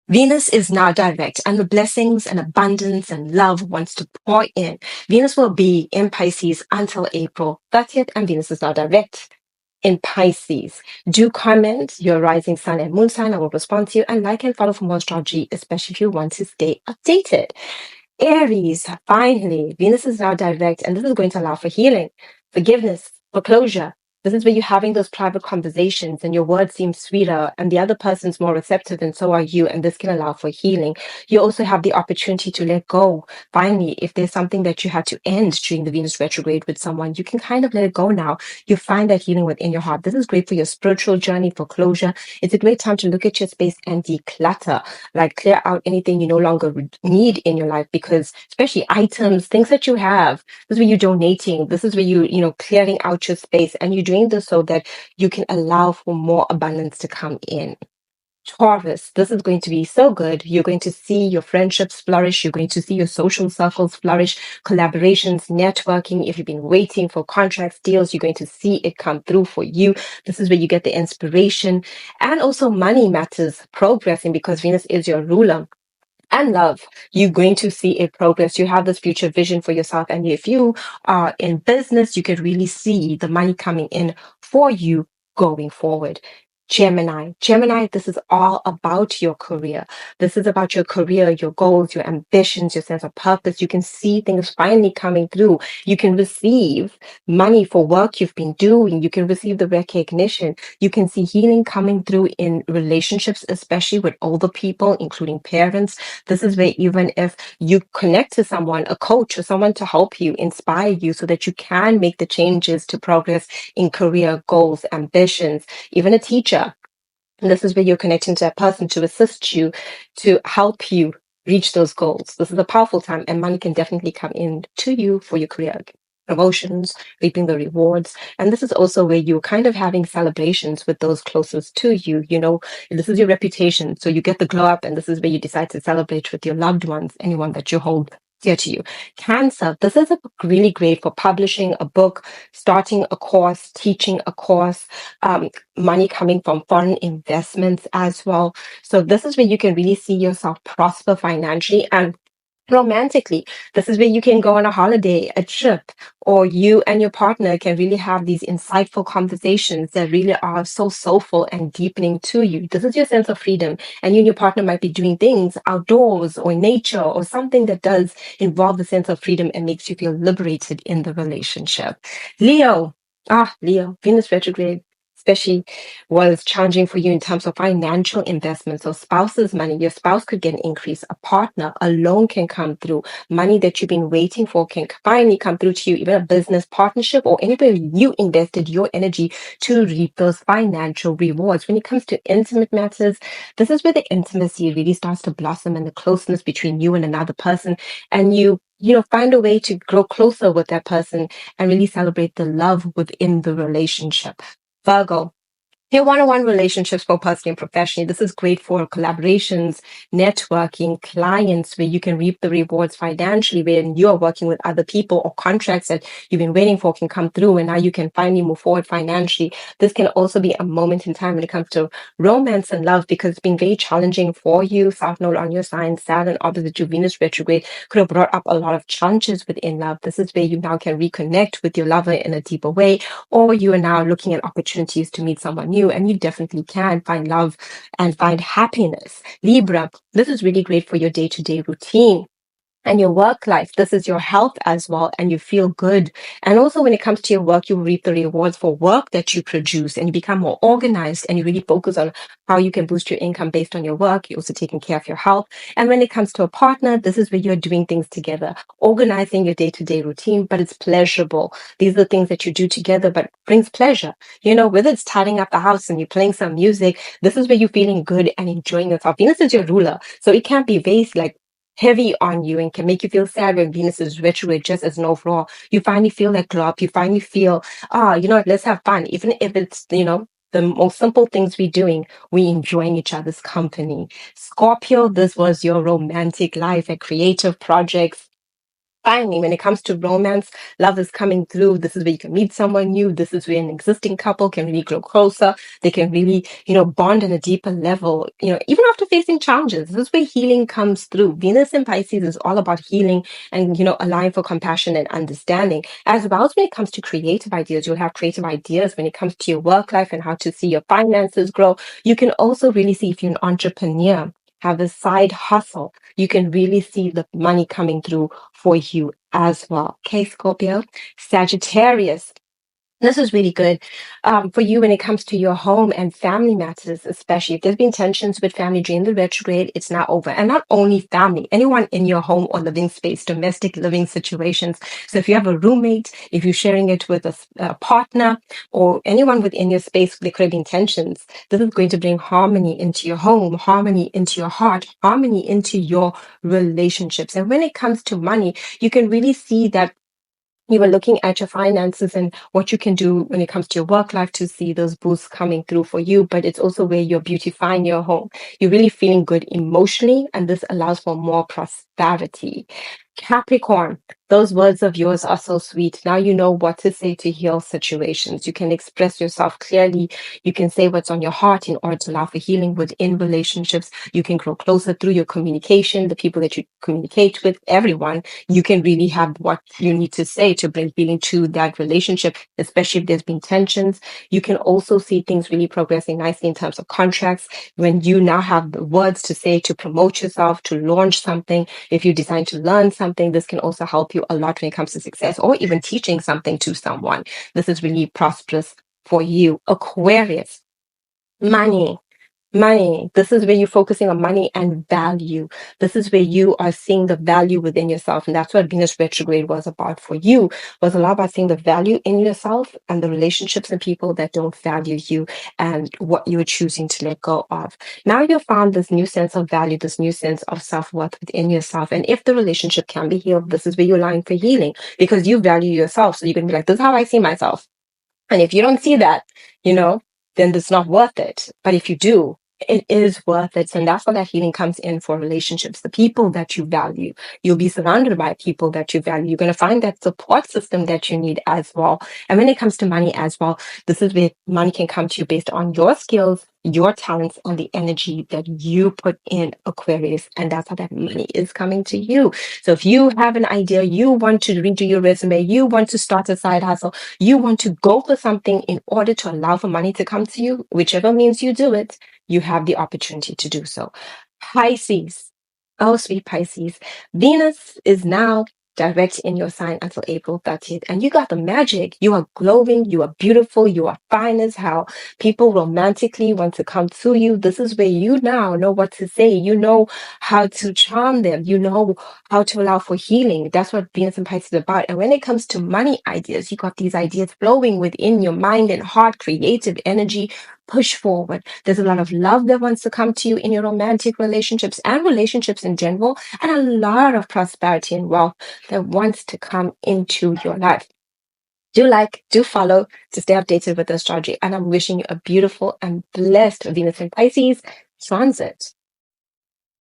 Venus is now direct, and the blessings and abundance and love wants to pour in. Venus will be in Pisces until April 30th, and Venus is now direct in Pisces. Do comment your rising sun and moon sign. I will respond to you, and like and follow for more astrology, especially if you want to stay updated. Aries, finally, Venus is now direct, and this is going to allow for healing, forgiveness, foreclosure. This is where you're having those private conversations and your words seem sweeter and the other person's more receptive and so are you, and this can allow for healing. You also have the opportunity to let go. Finally, if there's something that you had to end during the Venus retrograde with someone, you can kind of let it go now. You find that healing within your heart. This is great for your spiritual journey, for closure. It's a great time to look at your space and declutter, like clear out anything you no longer need in your life, because especially items, things that you have, this is where you're donating. This is where clearing out your space, and you're doing this so that you can allow for more abundance to come in. Taurus, this is going to be so good. You're going to see your friendships flourish. You're going to see your social circles flourish, collaborations, networking. If you've been waiting for contracts, deals, you're going to see it come through for you. This is where you get the inspiration, and also money matters progressing because Venus is your ruler. And love, you're going to see a progress. You have this future vision for yourself. And if you are in business, you can really see the money coming in for you going forward. Gemini, this is all about your career. This is about your career, your goals, your ambitions, your sense of purpose. You can see things finally coming through. You can receive money for work you've been doing. You can receive the recognition. You can see healing coming through in relationships, especially with older people, including parents. This is where even if you connect to someone, a coach or someone to help you, inspire you so that you can make the changes to progress in career goals, ambitions, even a teacher. And this is where you're connecting to a person to assist you, to help you reach those goals. This is a powerful time, and money can definitely come in to you for your career, promotions, reaping the rewards. And this is also where you're kind of having celebrations with those closest to you. This is your reputation. So you get the glow up, and this is where you decide to celebrate with your loved ones, anyone that you hold dear to you. Cancer, this is really great for publishing a book, starting a course, teaching a course, money coming from foreign investments as well. So this is where you can really see yourself prosper financially and romantically. This is where you can go on a holiday, a trip, or you and your partner can really have these insightful conversations that really are so soulful and deepening to you. This is your sense of freedom, and you and your partner might be doing things outdoors or in nature or something that does involve the sense of freedom and makes you feel liberated in the relationship. Leo, Venus retrograde especially was challenging for you in terms of financial investments. So spouse's money, your spouse could get an increase, a partner, a loan can come through, money that you've been waiting for can finally come through to you, even a business partnership or anywhere you invested your energy to reap those financial rewards. When it comes to intimate matters, this is where the intimacy really starts to blossom and the closeness between you and another person. And you find a way to grow closer with that person and really celebrate the love within the relationship. Virgo, your one-on-one relationships, both personally and professionally. This is great for collaborations, networking, clients, where you can reap the rewards financially when you are working with other people, or contracts that you've been waiting for can come through and now you can finally move forward financially. This can also be a moment in time when it comes to romance and love, because it's been very challenging for you. South Node on your sign, Saturn opposite your Venus retrograde could have brought up a lot of challenges within love. This is where you now can reconnect with your lover in a deeper way, or you are now looking at opportunities to meet someone new, and you definitely can find love and find happiness. Libra, this is really great for your day-to-day routine and your work life. This is your health as well, and you feel good. And also when it comes to your work, you reap the rewards for work that you produce, and you become more organized, and you really focus on how you can boost your income based on your work. You're also taking care of your health. And when it comes to a partner, this is where you're doing things together, organizing your day-to-day routine, but it's pleasurable. These are the things that you do together, but brings pleasure. Whether it's tidying up the house and you're playing some music, this is where you're feeling good and enjoying yourself. Venus is your ruler, so it can't be based heavy on you and can make you feel sad when Venus is retrograde. Just as an overall, you finally feel that glow up. You finally feel, let's have fun. Even if it's, the most simple things we're doing, we enjoying each other's company. Scorpio, this was your romantic life and creative projects. Finally, when it comes to romance, love is coming through. This is where you can meet someone new. This is where an existing couple can really grow closer. They can really, bond on a deeper level, even after facing challenges. This is where healing comes through. Venus in Pisces is all about healing and, allowing for compassion and understanding. As well as when it comes to creative ideas, you'll have creative ideas when it comes to your work life and how to see your finances grow. You can also really see if you're an entrepreneur, have a side hustle, you can really see the money coming through for you as well. Okay, Scorpio. Sagittarius. This is really good for you when it comes to your home and family matters, especially if there's been tensions with family during the retrograde, it's now over. And not only family, anyone in your home or living space, domestic living situations. So if you have a roommate, if you're sharing it with a partner or anyone within your space, there could have been tensions. This is going to bring harmony into your home, harmony into your heart, harmony into your relationships. And when it comes to money, you can really see that you are looking at your finances and what you can do when it comes to your work life to see those boosts coming through for you. But it's also where you're beautifying your home. You're really feeling good emotionally, and this allows for more prosperity. Capricorn, those words of yours are so sweet. Now you know what to say to heal situations. You can express yourself clearly. You can say what's on your heart in order to allow for healing within relationships. You can grow closer through your communication, the people that you communicate with, everyone. You can really have what you need to say to bring healing to that relationship, especially if there's been tensions. You can also see things really progressing nicely in terms of contracts when you now have the words to say to promote yourself, to launch something. If you decide to learn something, this can also help you a lot when it comes to success or even teaching something to someone. This is really prosperous for you. Aquarius, money. Money. This is where you're focusing on money and value. This is where you are seeing the value within yourself. And that's what Venus retrograde was about for you, was a lot about seeing the value in yourself and the relationships and people that don't value you and what you're choosing to let go of. Now you've found this new sense of value, this new sense of self-worth within yourself. And if the relationship can be healed, this is where you're lying for healing because you value yourself. So you can be like, this is how I see myself. And if you don't see that, then it's not worth it. But if you do, it is worth it. And that's where that healing comes in for relationships. The people that you value, you'll be surrounded by people that you value. You're going to find that support system that you need as well. And when it comes to money as well, this is where money can come to you based on your skills, your talents, and the energy that you put in, Aquarius. And that's how that money is coming to you. So if you have an idea, you want to redo your resume, you want to start a side hustle, you want to go for something in order to allow for money to come to you, whichever means you do it, you have the opportunity to do so. Pisces. Oh, sweet Pisces. Venus is now direct in your sign until April 30th. And you got the magic. You are glowing. You are beautiful. You are fine as hell. People romantically want to come to you. This is where you now know what to say. You know how to charm them. You know how to allow for healing. That's what Venus and Pisces is about. And when it comes to money ideas, you got these ideas flowing within your mind and heart, creative energy. Push forward. There's a lot of love that wants to come to you in your romantic relationships and relationships in general, and a lot of prosperity and wealth that wants to come into your life. Do follow to stay updated with the astrology. And I'm wishing you a beautiful and blessed Venus and Pisces transit.